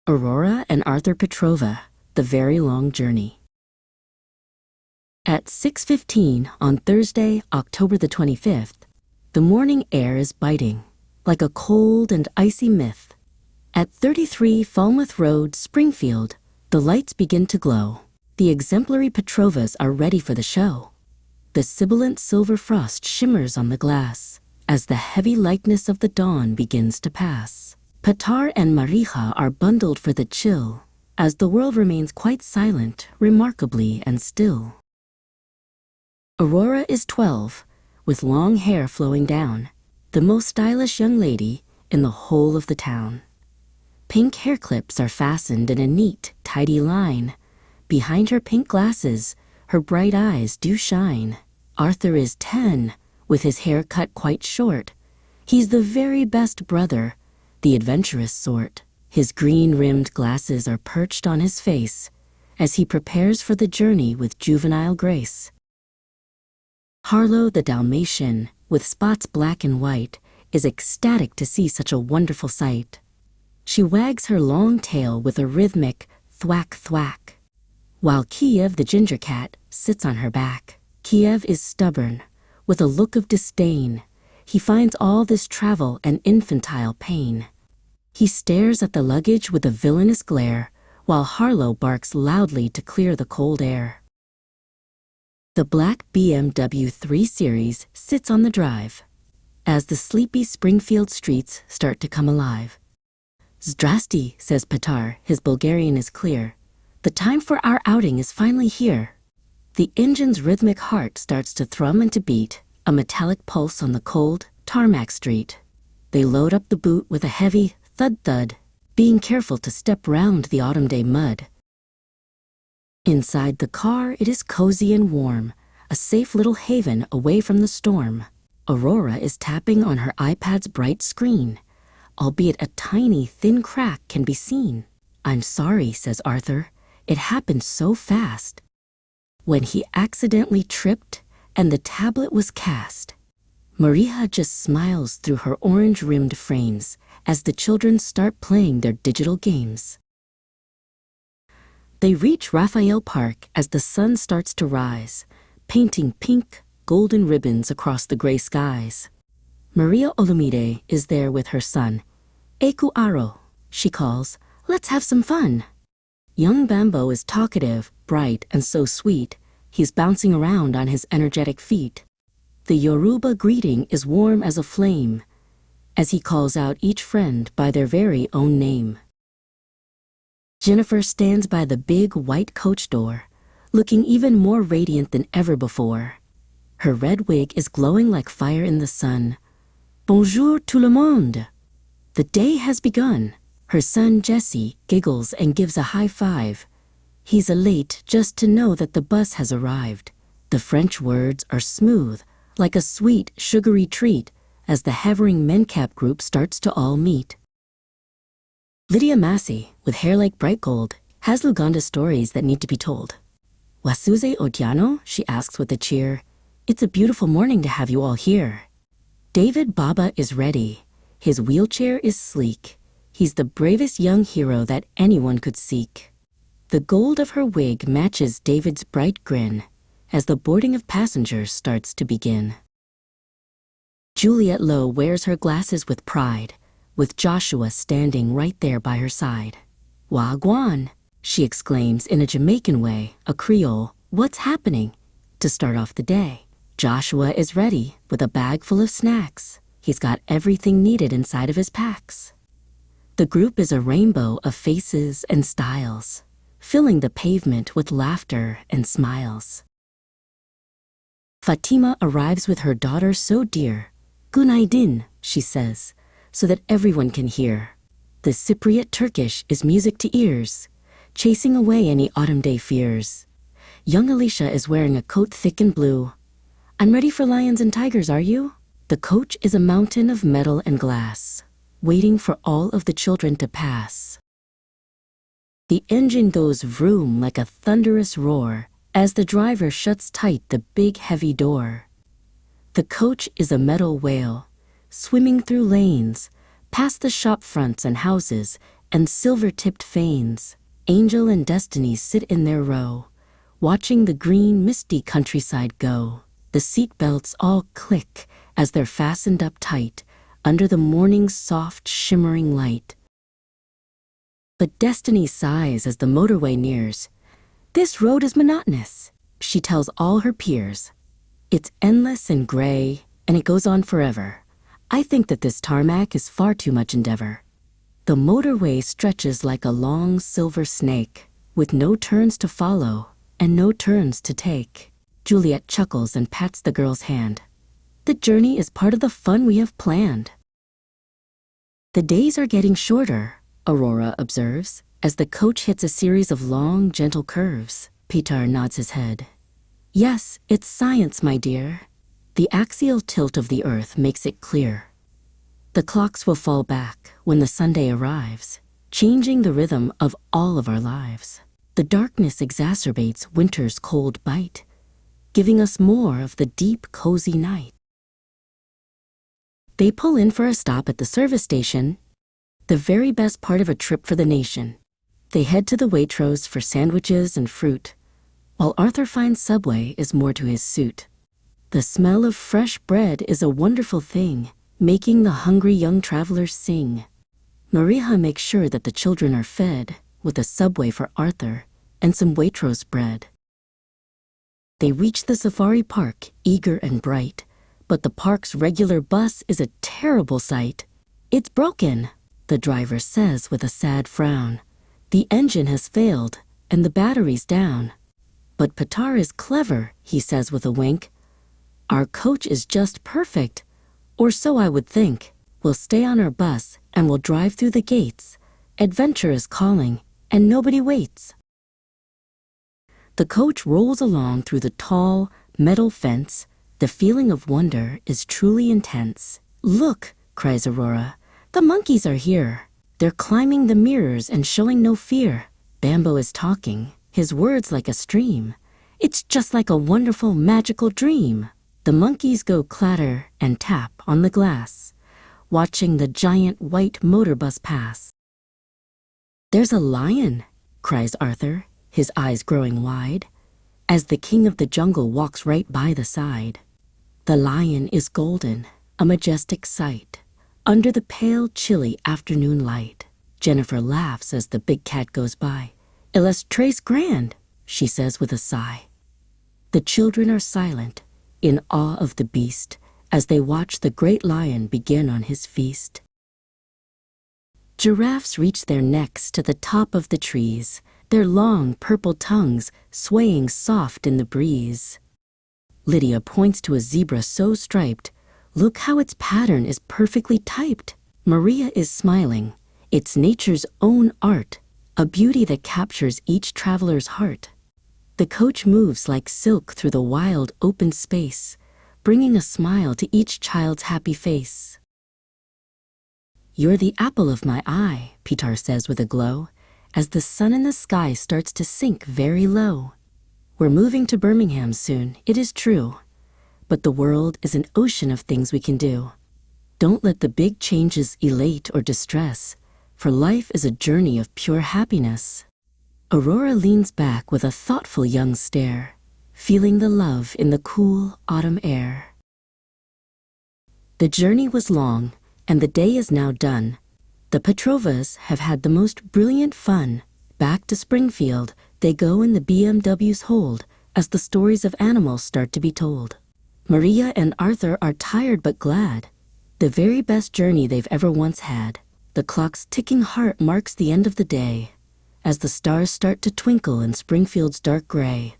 Aurora and Arthur Petrova, The Very Long Journey. At 6:15 on Thursday, October the 25th, the morning air is biting, like a cold and icy myth. At 33 Falmouth Road, Springfield, the lights begin to glow. The exemplary Petrovas are ready for the show. The sibilant silver frost shimmers on the glass as the heavy lightness of the dawn begins to pass. Petar and Marija are bundled for the chill, as the world remains quite silent, remarkably and still. Aurora is 12, with long hair flowing down, the most stylish young lady in the whole of the town. Pink hair clips are fastened in a neat, tidy line. Behind her pink glasses, her bright eyes do shine. Arthur is 10, with his hair cut quite short. He's the very best brother, the adventurous sort. His green-rimmed glasses are perched on his face as he prepares for the journey with juvenile grace. Harlow the Dalmatian, with spots black and white, is ecstatic to see such a wonderful sight. She wags her long tail with a rhythmic thwack thwack, while Kiev the ginger cat sits on her back. Kiev is stubborn, with a look of disdain. He finds all this travel an infantile pain. He stares at the luggage with a villainous glare, while Harlow barks loudly to clear the cold air. The black BMW 3 Series sits on the drive, as the sleepy Springfield streets start to come alive. "Zdrasty," says Petar, his Bulgarian is clear. "The time for our outing is finally here." The engine's rhythmic heart starts to thrum and to beat, a metallic pulse on the cold, tarmac street. They load up the boot with a heavy thud-thud, being careful to step round the autumn day mud. Inside the car, it is cozy and warm, a safe little haven away from the storm. Aurora is tapping on her iPad's bright screen, albeit a tiny, thin crack can be seen. "I'm sorry," says Arthur. "It happened so fast." When he accidentally tripped and the tablet was cast. Marija just smiles through her orange-rimmed frames as the children start playing their digital games. They reach Raphael Park as the sun starts to rise, painting pink, golden ribbons across the gray skies. Maria Olumide is there with her son. "Eku Aro," she calls, "let's have some fun." Young Bambo is talkative, bright, and so sweet. He's bouncing around on his energetic feet. The Yoruba greeting is warm as a flame, as he calls out each friend by their very own name. Jennifer stands by the big white coach door, looking even more radiant than ever before. Her red wig is glowing like fire in the sun. "Bonjour tout le monde!" The day has begun. Her son Jesse giggles and gives a high five. He's elate just to know that the bus has arrived. The French words are smooth, like a sweet, sugary treat, as the hovering MENCAP group starts to all meet. Lydia Massey, with hair like bright gold, has Luganda stories that need to be told. "Wasuze Odiano?" she asks with a cheer. "It's a beautiful morning to have you all here." David Baba is ready. His wheelchair is sleek. He's the bravest young hero that anyone could seek. The gold of her wig matches David's bright grin as the boarding of passengers starts to begin. Juliet Lowe wears her glasses with pride, with Joshua standing right there by her side. "Wagwan," she exclaims in a Jamaican way, a Creole, "What's happening?" to start off the day. Joshua is ready with a bag full of snacks. He's got everything needed inside of his packs. The group is a rainbow of faces and styles, filling the pavement with laughter and smiles. Fatima arrives with her daughter so dear. "Günaydin," she says, so that everyone can hear. The Cypriot Turkish is music to ears, chasing away any autumn day fears. Young Alicia is wearing a coat thick and blue. "I'm ready for lions and tigers, are you?" The coach is a mountain of metal and glass, waiting for all of the children to pass. The engine goes vroom like a thunderous roar as the driver shuts tight the big heavy door. The coach is a metal whale, swimming through lanes, past the shop fronts and houses, and silver-tipped fanes. Angel and Destiny sit in their row, watching the green, misty countryside go. The seatbelts all click as they're fastened up tight under the morning's soft, shimmering light. But Destiny sighs as the motorway nears. "This road is monotonous," she tells all her peers. "It's endless and gray, and it goes on forever. I think that this tarmac is far too much endeavor." The motorway stretches like a long silver snake, with no turns to follow and no turns to take. Juliet chuckles and pats the girl's hand. "The journey is part of the fun we have planned." "The days are getting shorter," Aurora observes, as the coach hits a series of long, gentle curves. Peter nods his head. "Yes, it's science, my dear. The axial tilt of the Earth makes it clear. The clocks will fall back when the Sunday arrives, changing the rhythm of all of our lives. The darkness exacerbates winter's cold bite, giving us more of the deep, cozy night." They pull in for a stop at the service station, the very best part of a trip for the nation. They head to the Waitrose for sandwiches and fruit, while Arthur finds Subway is more to his suit. The smell of fresh bread is a wonderful thing, making the hungry young travelers sing. Maria makes sure that the children are fed with a Subway for Arthur and some Waitrose bread. They reach the safari park, eager and bright, but the park's regular bus is a terrible sight. "It's broken," the driver says with a sad frown. "The engine has failed, and the battery's down." "But Petar is clever," he says with a wink. "Our coach is just perfect, or so I would think. We'll stay on our bus, and we'll drive through the gates. Adventure is calling, and nobody waits." The coach rolls along through the tall, metal fence. The feeling of wonder is truly intense. "Look," cries Aurora, "the monkeys are here. They're climbing the mirrors and showing no fear." Bambo is talking, his words like a stream. "It's just like a wonderful, magical dream." The monkeys go clatter and tap on the glass, watching the giant white motor bus pass. "There's a lion," cries Arthur, his eyes growing wide, as the king of the jungle walks right by the side. The lion is golden, a majestic sight, under the pale, chilly afternoon light. Jennifer laughs as the big cat goes by. "Il est très grand," she says with a sigh. The children are silent, in awe of the beast, as they watch the great lion begin on his feast. Giraffes reach their necks to the top of the trees, their long purple tongues swaying soft in the breeze. Lydia points to a zebra so striped. "Look how its pattern is perfectly typed." Maria is smiling. It's nature's own art, a beauty that captures each traveler's heart. The coach moves like silk through the wild, open space, bringing a smile to each child's happy face. "You're the apple of my eye," Peter says with a glow, as the sun in the sky starts to sink very low. "We're moving to Birmingham soon, it is true, but the world is an ocean of things we can do. Don't let the big changes elate or distress, for life is a journey of pure happiness." Aurora leans back with a thoughtful young stare, feeling the love in the cool autumn air. The journey was long, and the day is now done. The Petrovas have had the most brilliant fun. Back to Springfield, they go in the BMW's hold as the stories of animals start to be told. Maria and Arthur are tired but glad. The very best journey they've ever once had. The clock's ticking heart marks the end of the day, as the stars start to twinkle in Springfield's dark gray.